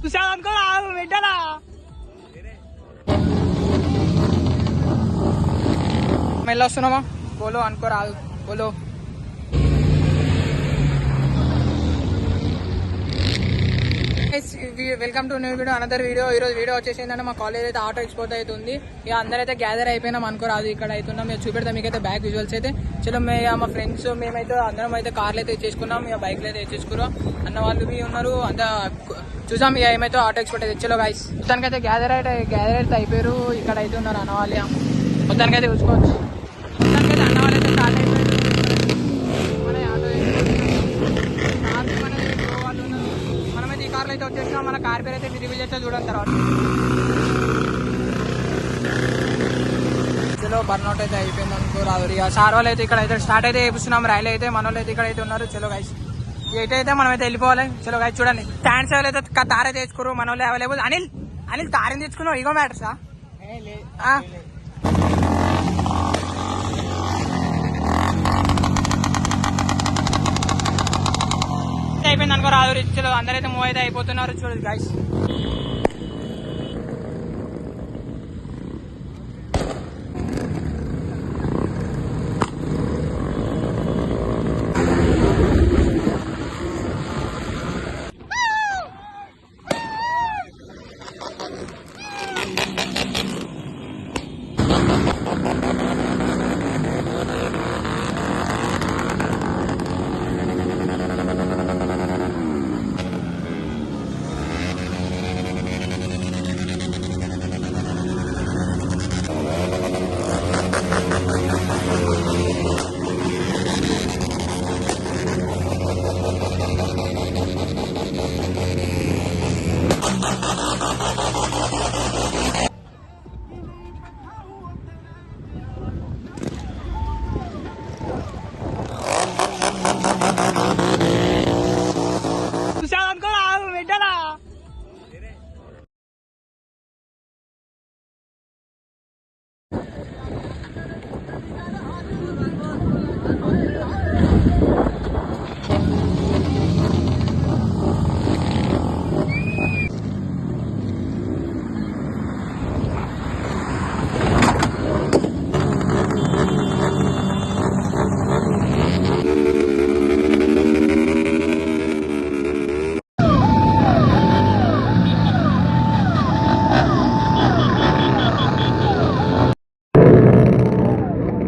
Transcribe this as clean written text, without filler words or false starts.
చూసావు అనుకో పెట్టాలా మెల్ల వస్తున్నామా పోలో అనుకో రాదు polo welcome to new video another video. ఈరోజు వీడియో వచ్చేసి ఏంటంటే మా కాలేజ్ అయితే ఆటో ఎక్స్పోర్ట్ అవుతుంది. ఇక అందరైతే గ్యాదర్ అయిపోయినాం అనుకోరాదు. ఇక్కడ అవుతున్నాం మేము చూపెడతాం మీకైతే బ్యాక్ విజువల్స్ అయితే. చలో మా ఫ్రెండ్స్ మేమైతే అందరం అయితే కార్లు అయితే ఇచ్చేసుకున్నాం, ఇక బైక్లు అయితే ఇచ్చేసుకున్నాం. అన్న వాళ్ళు ఉన్నారు అంతా చూసాం. ఇక ఏమైతే ఆటో ఎక్స్పోర్ట్ అయితే చలో గైస్ మొత్తానికి అయితే గ్యాదర్ అయితే అయిపోయారు. ఇక్కడ అయితే ఉన్నారు అన్న వాళ్ళు, మొత్తానికి అయితే చూసుకోవచ్చు. మొత్తానికి అయితే అన్న వాళ్ళు అయితే స్టార్ట్ అయిపోయారు. మనమైతే ఈ కార్లో అయితే వచ్చేసినాం. మన కార్ పేరు అయితే మీరు రివ్యూ చేస్తే చూడండి తర్వాత. చలో బర్నౌట్ అయితే అయిపోయింది అనుకో రాదు. ఇక సార్ వాళ్ళు అయితే ఇక్కడ అయితే స్టార్ట్ అయితే చేపిస్తున్నాం. రైలు అయితే మన వాళ్ళు అయితే ఇక్కడ అయితే ఉన్నారు. చలో గైస్ అయితే మనం అయితే వెళ్ళిపోవాలి. చలో గైస్ చూడండి స్టాండ్స్ అయితే తార్ అయితే తెచ్చుకోరు మన వాళ్ళు అవైలబుల్. అనిల్ తారేం తెచ్చుకున్నావు? ఇగో మ్యాటర్సా అయిపోయింది అనుకో రాదు. చలో అందరైతే మూవ్ అయితే అయిపోతున్నారు. చూడండి గైస్